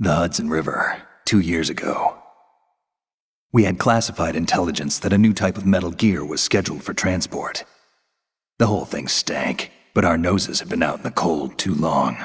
The Hudson River, 2 years ago. We had classified intelligence that a new type of metal gear was scheduled for transport. The whole thing stank, but our noses had been out in the cold too long.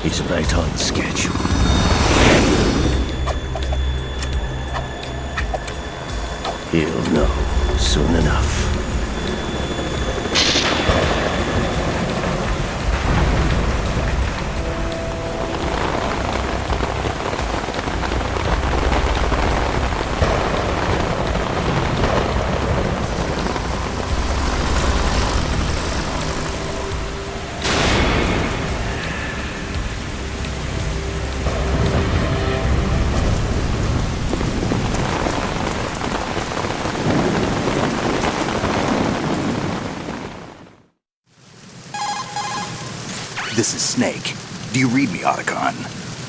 He's right on schedule. He'll know soon enough. This is Snake. Do you read me, Otacon?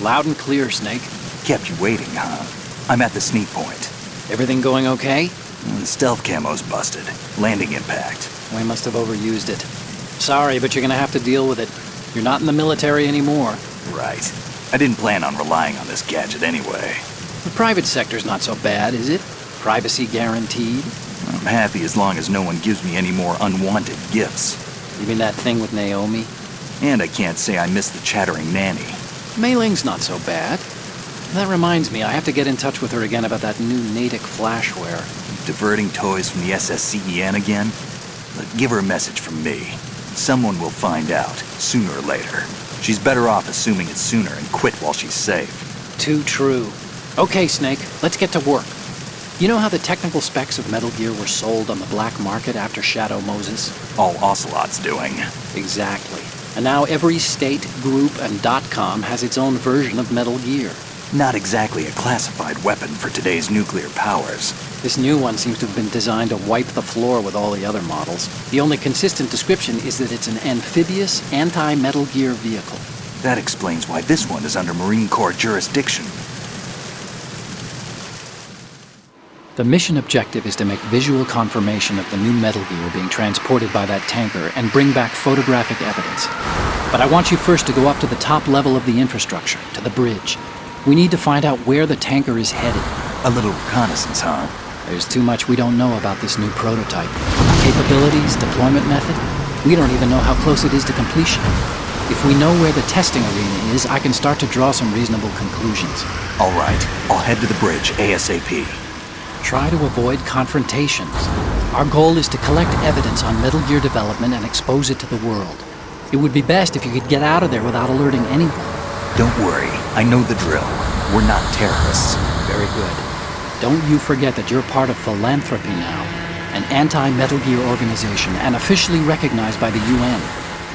Loud and clear, Snake. Kept you waiting, huh? I'm at the sneak point. Everything going okay? The stealth camo's busted. Landing impact. We must have overused it. Sorry, but you're gonna have to deal with it. You're not in the military anymore. Right. I didn't plan on relying on this gadget anyway. The private sector's not so bad, is it? Privacy guaranteed? I'm happy as long as no one gives me any more unwanted gifts. You mean that thing with Naomi? And I can't say I miss the chattering nanny. Mei Ling's not so bad. That reminds me, I have to get in touch with her again about that new Natick flashware. Diverting toys from the SSCEN again? Look, give her a message from me. Someone will find out, sooner or later. She's better off assuming it's sooner and quit while she's safe. Too true. Okay, Snake, let's get to work. You know how the technical specs of Metal Gear were sold on the black market after Shadow Moses? All Ocelot's doing. Exactly. And now every state, group, and .com has its own version of Metal Gear. Not exactly a classified weapon for today's nuclear powers. This new one seems to have been designed to wipe the floor with all the other models. The only consistent description is that it's an amphibious, anti-Metal Gear vehicle. That explains why this one is under Marine Corps jurisdiction. The mission objective is to make visual confirmation of the new Metal Gear being transported by that tanker and bring back photographic evidence. But I want you first to go up to the top level of the infrastructure, to the bridge. We need to find out where the tanker is headed. A little reconnaissance, huh? There's too much we don't know about this new prototype. Capabilities, deployment method. We don't even know how close it is to completion. If we know where the testing arena is, I can start to draw some reasonable conclusions. All right, I'll head to the bridge ASAP. Try to avoid confrontations. Our goal is to collect evidence on Metal Gear development and expose it to the world. It would be best if you could get out of there without alerting anyone. Don't worry, I know the drill. We're not terrorists. Very good. Don't you forget that you're part of Philanthropy now, an anti-Metal Gear organization and officially recognized by the UN.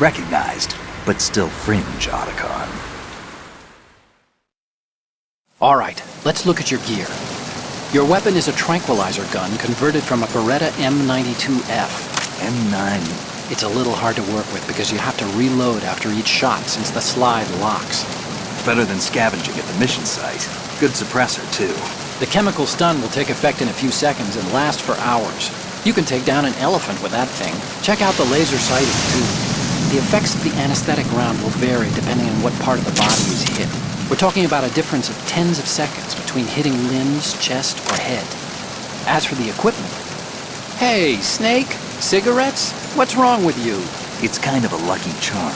Recognized, but still fringe, Otacon. All right, let's look at your gear. Your weapon is a tranquilizer gun converted from a Beretta M92F. M9. It's a little hard to work with because you have to reload after each shot since the slide locks. Better than scavenging at the mission site. Good suppressor, too. The chemical stun will take effect in a few seconds and last for hours. You can take down an elephant with that thing. Check out the laser sighting, too. The effects of the anesthetic round will vary depending on what part of the body is hit. We're talking about a difference of tens of seconds between hitting limbs, chest, or head. As for the equipment... Hey, Snake? Cigarettes? What's wrong with you? It's kind of a lucky charm.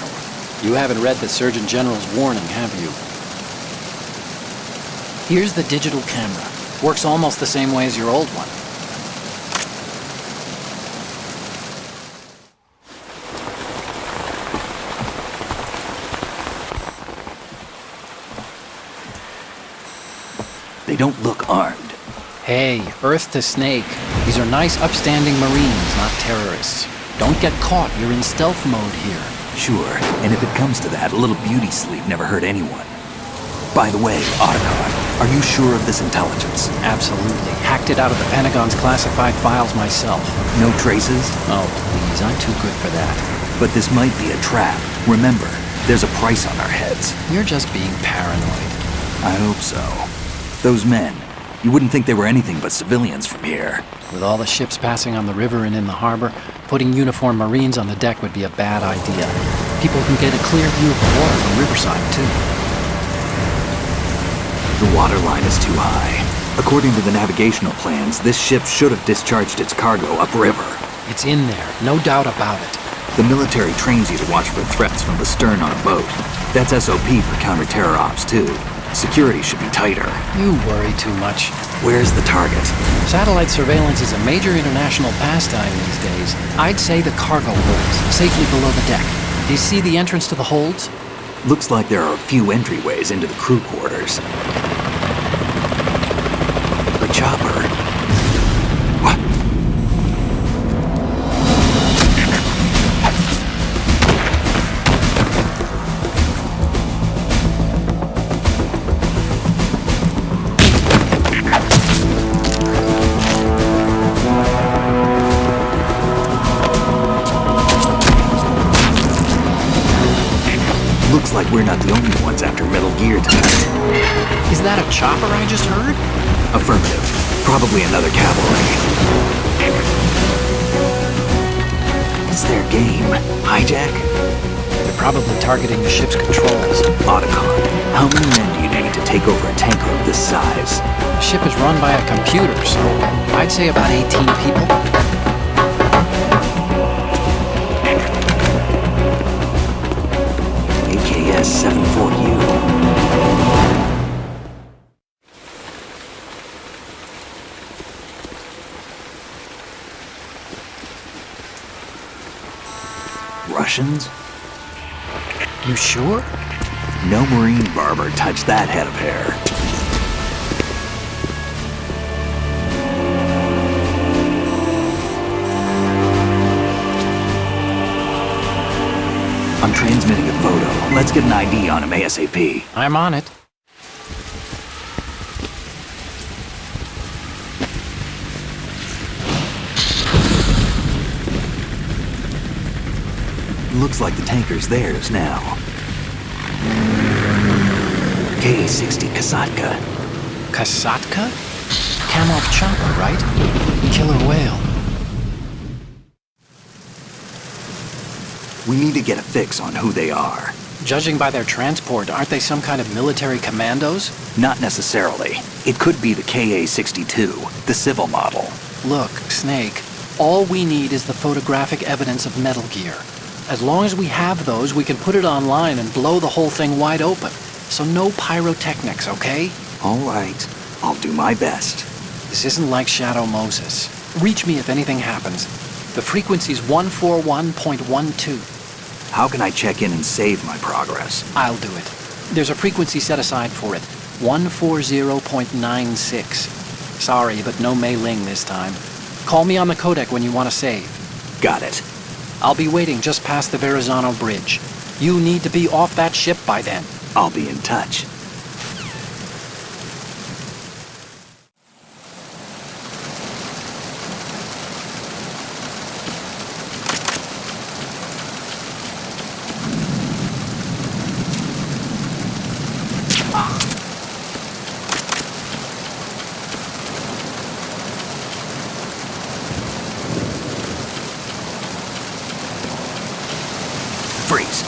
You haven't read the Surgeon General's warning, have you? Here's the digital camera. Works almost the same way as your old one. They don't look armed. Hey, Earth to Snake. These are nice, upstanding Marines, not terrorists. Don't get caught. You're in stealth mode here. Sure, and if it comes to that, a little beauty sleep never hurt anyone. By the way, Otacon, are you sure of this intelligence? Absolutely. Hacked it out of the Pentagon's classified files myself. No traces? Oh, please, I'm too good for that. But this might be a trap. Remember, there's a price on our heads. You're just being paranoid. I hope so. Those men, you wouldn't think they were anything but civilians from here. With all the ships passing on the river and in the harbor, putting uniformed Marines on the deck would be a bad idea. People can get a clear view of the water from Riverside, too. The water line is too high. According to the navigational plans, this ship should have discharged its cargo upriver. It's in there, no doubt about it. The military trains you to watch for threats from the stern on a boat. That's SOP for counter-terror ops, too. Security should be tighter. You worry too much. Where's the target? Satellite surveillance is a major international pastime these days. I'd say the cargo holds, safely below the deck. Do you see the entrance to the holds? Looks like there are a few entryways into the crew quarters. The chopper. What? Looks like we're not the only ones after Metal Gear tonight. Is that a chopper I just heard? Affirmative. Probably another cavalry. It's their game. Hijack? They're probably targeting the ship's controls. Otacon, how many men do you need to take over a tanker of this size? The ship is run by a computer, so I'd say about 18 people. AKS-74U. Russians? You sure? No Marine barber touched that head of hair. I'm transmitting a photo. Let's get an ID on him ASAP. I'm on it. Looks like the tanker's theirs now. K-60 Kasatka. Kasatka? Kamov chopper, right? Killer whale. We need to get a fix on who they are. Judging by their transport, aren't they some kind of military commandos? Not necessarily. It could be the KA-62, the civil model. Look, Snake, all we need is the photographic evidence of Metal Gear. As long as we have those, we can put it online and blow the whole thing wide open. So no pyrotechnics, okay? All right. I'll do my best. This isn't like Shadow Moses. Reach me if anything happens. The frequency's 141.12. How can I check in and save my progress? I'll do it. There's a frequency set aside for it. 140.96. Sorry, but no Mei Ling this time. Call me on the codec when you want to save. Got it. I'll be waiting just past the Verrazano Bridge. You need to be off that ship by then. I'll be in touch. Freeze.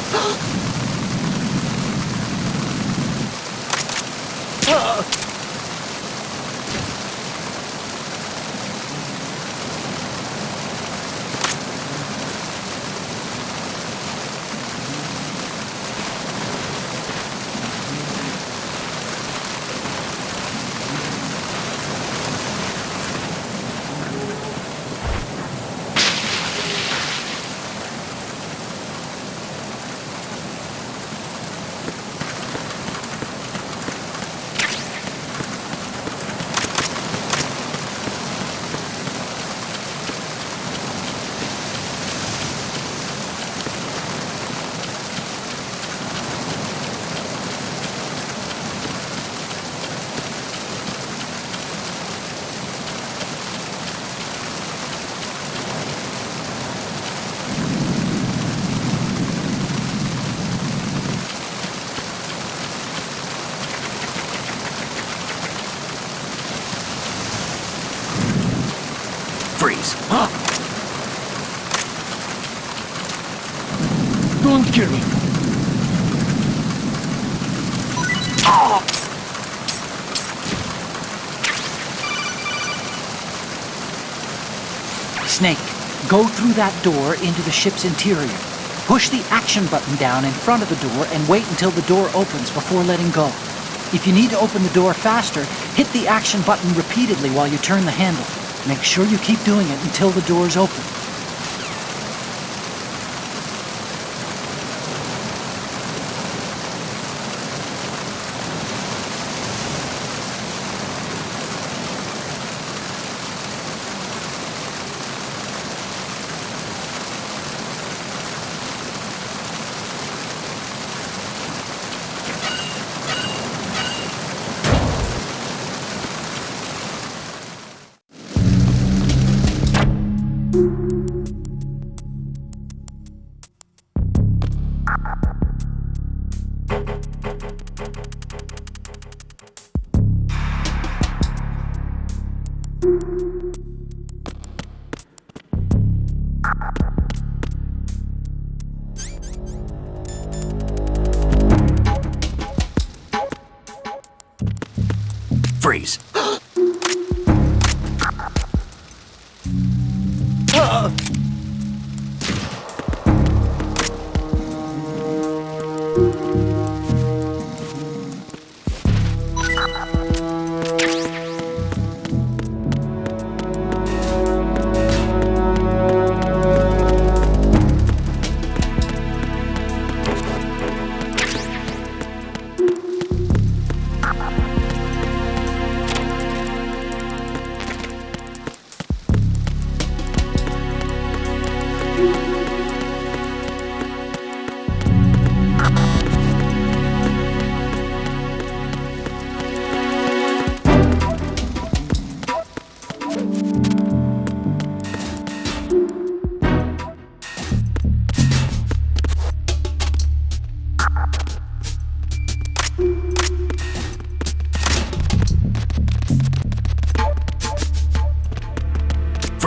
Freeze. Don't kill me. Snake, go through that door into the ship's interior. Push the action button down in front of the door and wait until the door opens before letting go. If you need to open the door faster, hit the action button repeatedly while you turn the handle. Make sure you keep doing it until the door's open. Freeze.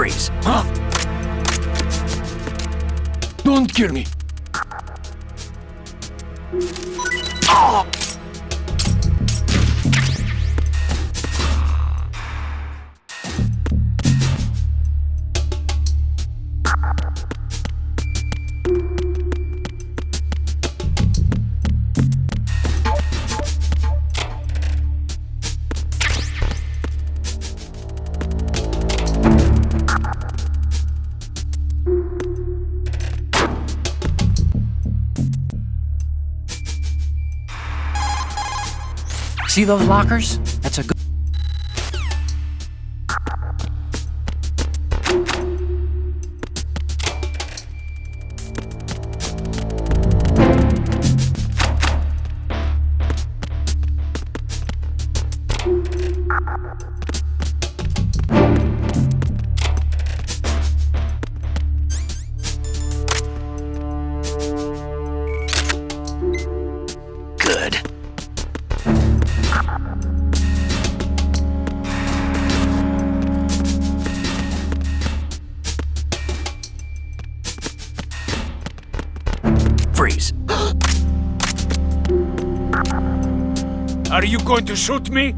Freeze. Huh? Don't kill me. Ah! See those lockers? That's a good... Good. Freeze. Are you going to shoot me?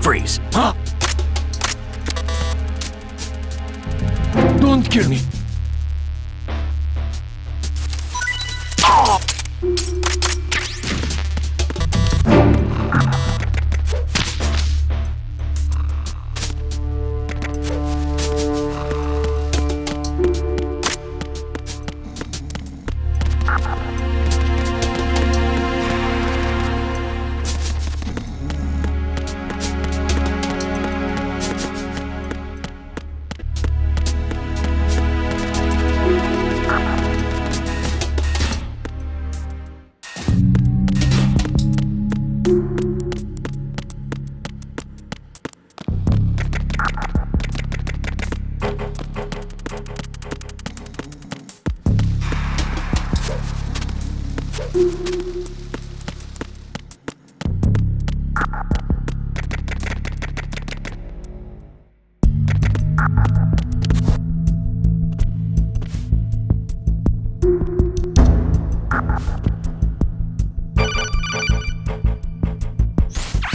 Freeze. Huh? Don't kill me.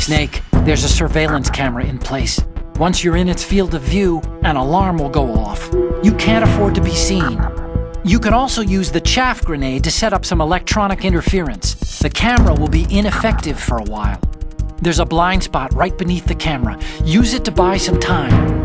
Snake, there's a surveillance camera in place. Once you're in its field of view, an alarm will go off. You can't afford to be seen. You can also use the chaff grenade to set up some electronic interference. The camera will be ineffective for a while. There's a blind spot right beneath the camera. Use it to buy some time.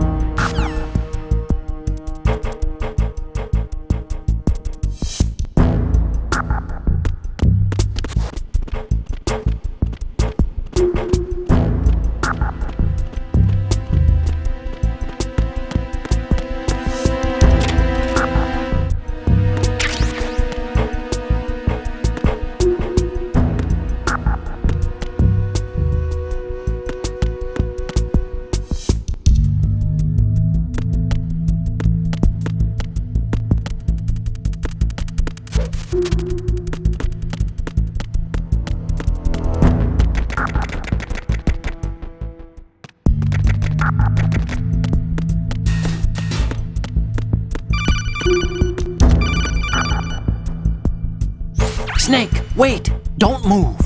Snake, wait! Don't move!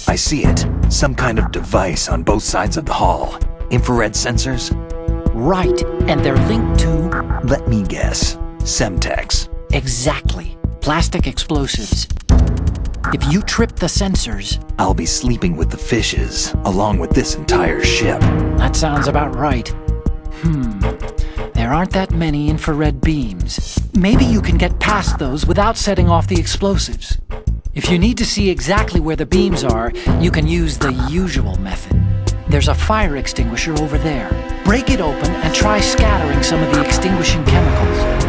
I see it. Some kind of device on both sides of the hall. Infrared sensors? Right, and they're linked to... Let me guess. Semtex. Exactly. Plastic explosives. If you trip the sensors... I'll be sleeping with the fishes, along with this entire ship. That sounds about right. There aren't that many infrared beams. Maybe you can get past those without setting off the explosives. If you need to see exactly where the beams are, you can use the usual method. There's a fire extinguisher over there. Break it open and try scattering some of the extinguishing chemicals.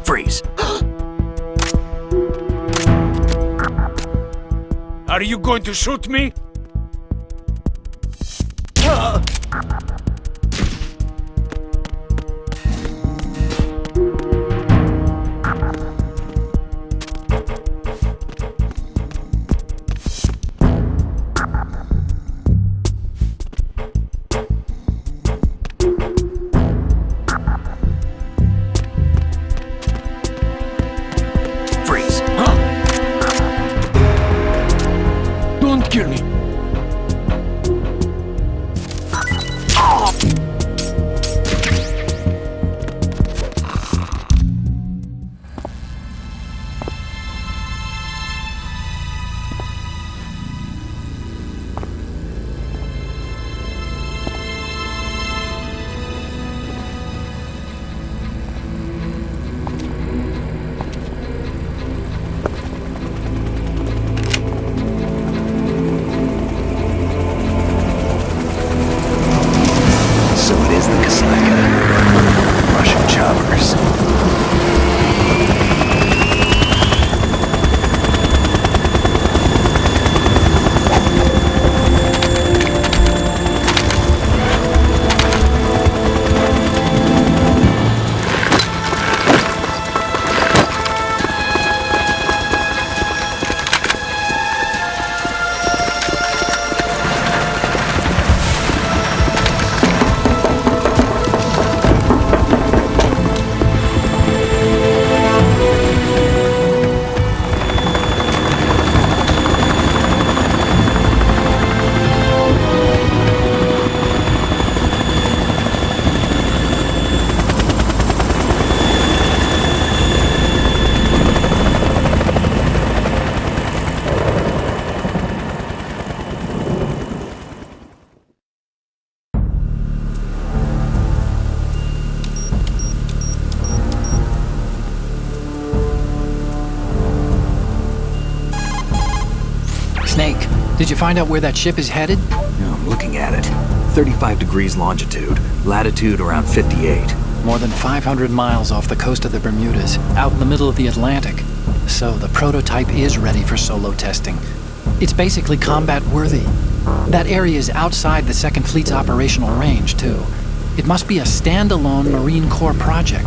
Freeze! Are you going to shoot me? Freeze! Don't kill me. So it is the Kaslaka. Russian choppers. Snake, did you find out where that ship is headed? I'm looking at it. 35 degrees longitude, latitude around 58. More than 500 miles off the coast of the Bermudas, out in the middle of the Atlantic. So the prototype is ready for solo testing. It's basically combat worthy. That area is outside the Second Fleet's operational range, too. It must be a standalone Marine Corps project,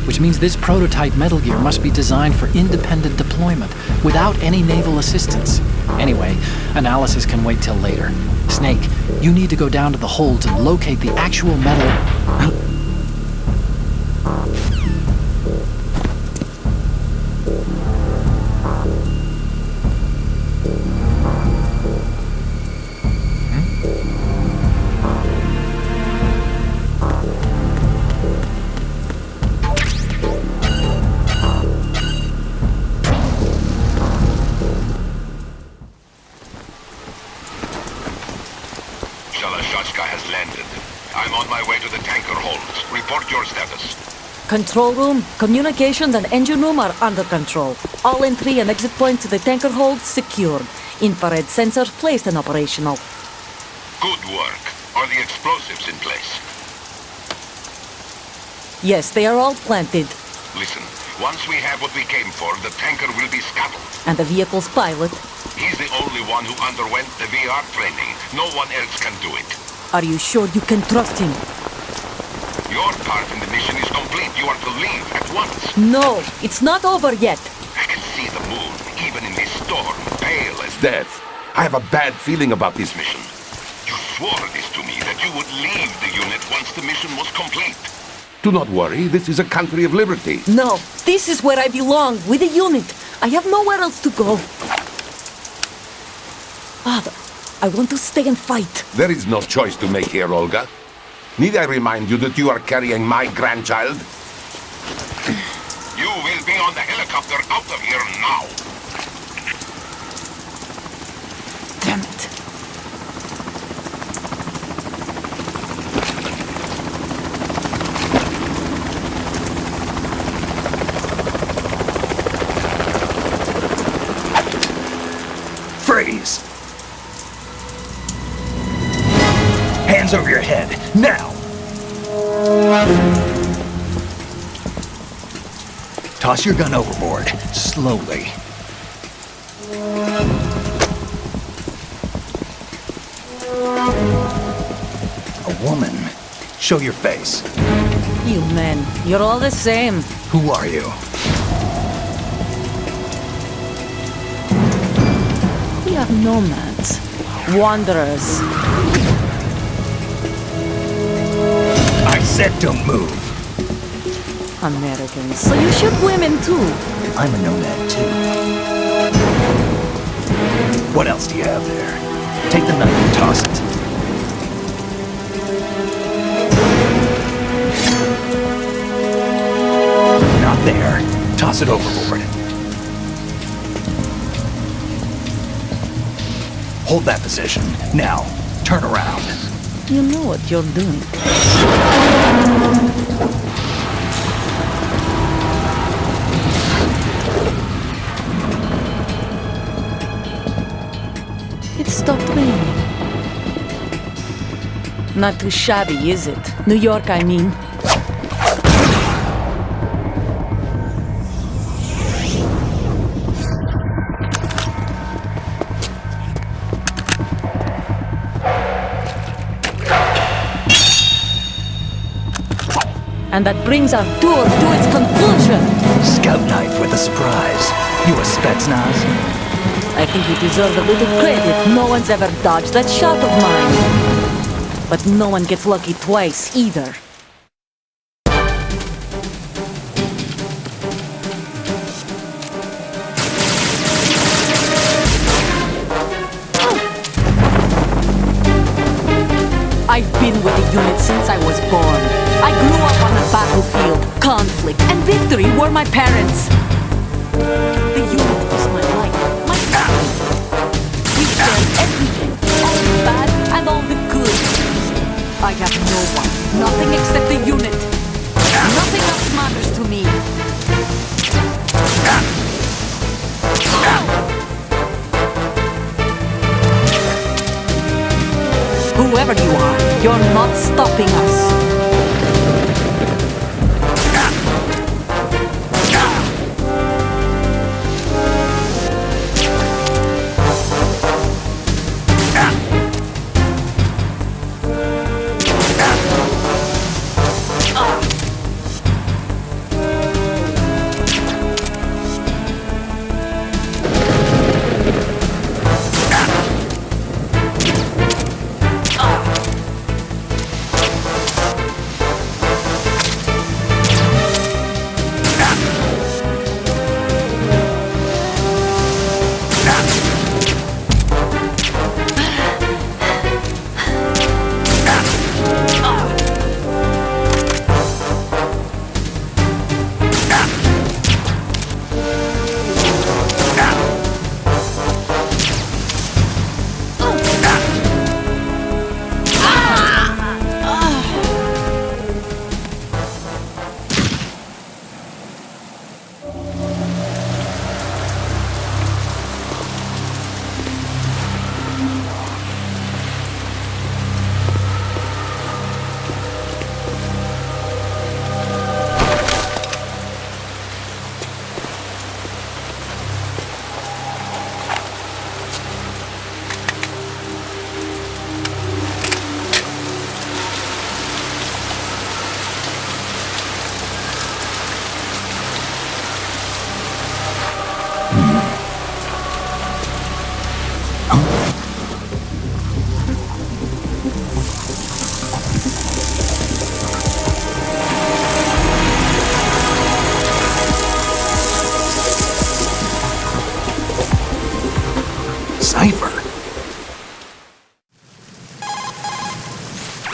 which means this prototype Metal Gear must be designed for independent deployment, without any naval assistance. Anyway, analysis can wait till later. Snake, you need to go down to the holds and locate the actual metal... has landed. I'm on my way to the tanker holds. Report your status. Control room, communications and engine room are under control. All entry and exit points to the tanker holds secured. Infrared sensors placed and operational. Good work. Are the explosives in place? Yes, they are all planted. Listen, once we have what we came for, the tanker will be scuttled. And the vehicle's pilot? He's the only one who underwent the VR training. No one else can do it. Are you sure you can trust him? Your part in the mission is complete. You are to leave at once. No, it's not over yet. I can see the moon, even in this storm, pale as death. I have a bad feeling about this mission. You swore this to me, that you would leave the unit once the mission was complete. Do not worry, this is a country of liberty. No, this is where I belong, with the unit. I have nowhere else to go. Father, I want to stay and fight. There is no choice to make here, Olga. Need I remind you that you are carrying my grandchild? You will be on the helicopter out of here now. Damn it. Freeze! Hands over your head, now! Toss your gun overboard, slowly. A woman. Show your face. You men, you're all the same. Who are you? We are nomads. Wanderers. I said don't move. Americans. So you shoot women too. I'm a nomad too. What else do you have there? Take the knife and toss it. Not there. Toss it overboard. Hold that position. Now, turn around. You know what you're doing. It stopped raining. Not too shabby, is it? New York, I mean. And that brings our tour to its conclusion. Scout knife with a surprise. You a Spetsnaz? I think you deserve a little credit. No one's ever dodged that shot of mine. But no one gets lucky twice, either. I've been with the unit since I was born. I grew up on the battlefield. Conflict and victory were my parents. The unit was my life, my family. We shared everything, all the bad and all the good. I have no one, nothing except the unit. Nothing else matters to me. Whoever you are, you're not stopping us.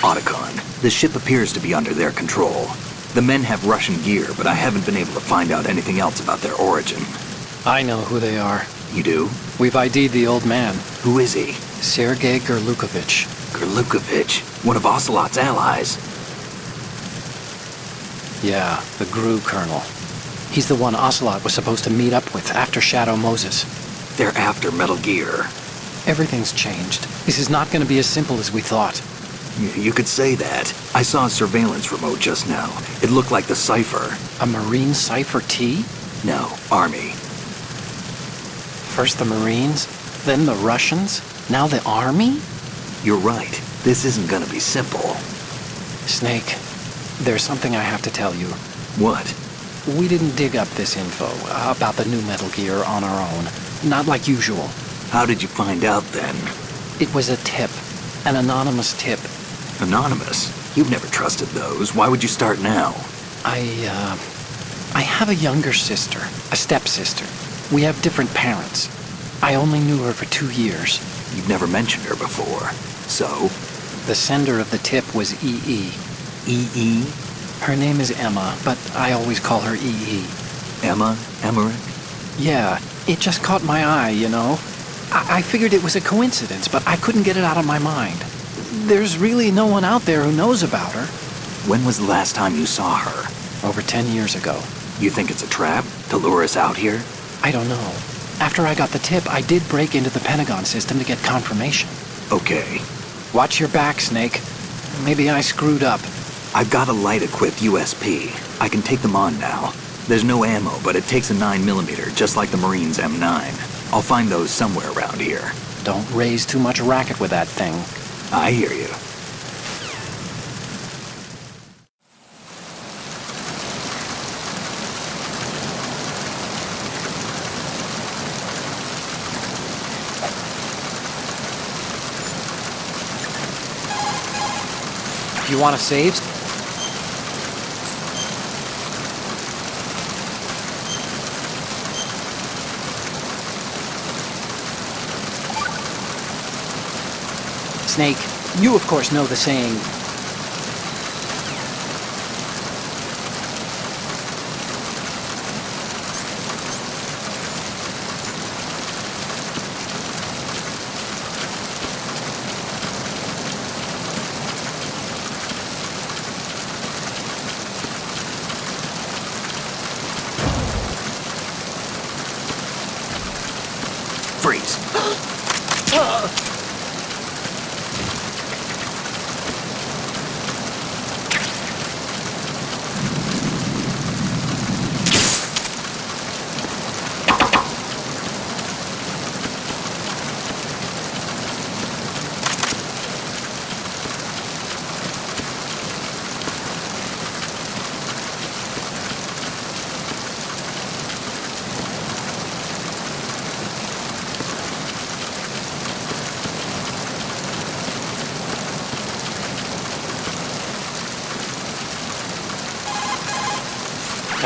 Otacon, the ship appears to be under their control. The men have Russian gear, but I haven't been able to find out anything else about their origin. I know who they are. You do? We've ID'd the old man, Who is he? Sergei Gerlukovich. Gerlukovich, one of Ocelot's allies. Yeah, the GRU colonel. He's the one Ocelot was supposed to meet up with after Shadow Moses. They're after Metal Gear. Everything's changed. This is not going to be as simple as we thought. You could say that. I saw a surveillance remote just now. It looked like the Cypher. A Marine Cypher T? No, Army. First the Marines, then the Russians, now the Army? You're right. This isn't gonna be simple. Snake, there's something I have to tell you. What? We didn't dig up this info about the new Metal Gear on our own. Not like usual. How did you find out then? It was a tip. An anonymous tip. Anonymous? You've never trusted those. Why would you start now? I have a younger sister, a stepsister. We have different parents. I only knew her for 2 years. You've never mentioned her before. So? The sender of the tip was EE. EE? Her name is Emma, but I always call her EE. Emma? Emmerich? Yeah, it just caught my eye, you know? I figured it was a coincidence, but I couldn't get it out of my mind. There's really no one out there who knows about her. When was the last time you saw her? Over 10 years ago. You think it's a trap? To lure us out here? I don't know. After I got the tip, I did break into the Pentagon system to get confirmation. Okay. Watch your back, Snake. Maybe I screwed up. I've got a light-equipped USP. I can take them on now. There's no ammo, but it takes a 9mm, just like the Marines' M9. I'll find those somewhere around here. Don't raise too much racket with that thing. I hear you. You want to save? Snake, you of course know the saying, Freeze.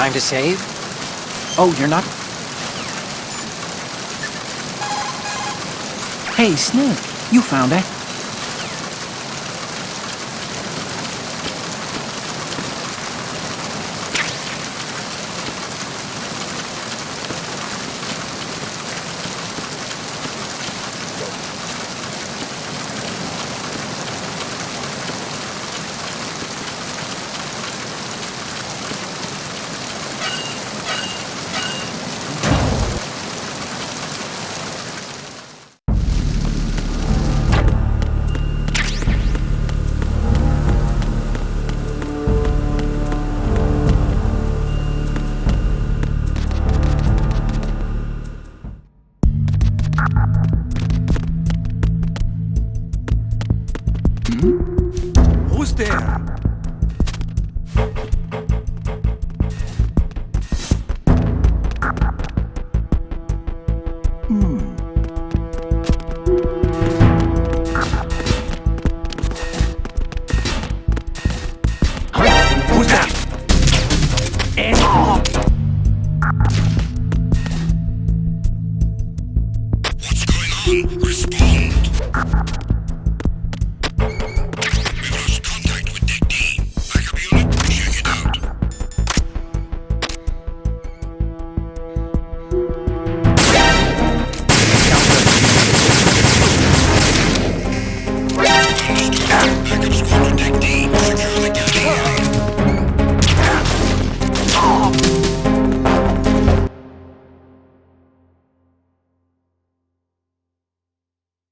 time to save? Oh, you're not? Hey, Snake, you found it. Who's there?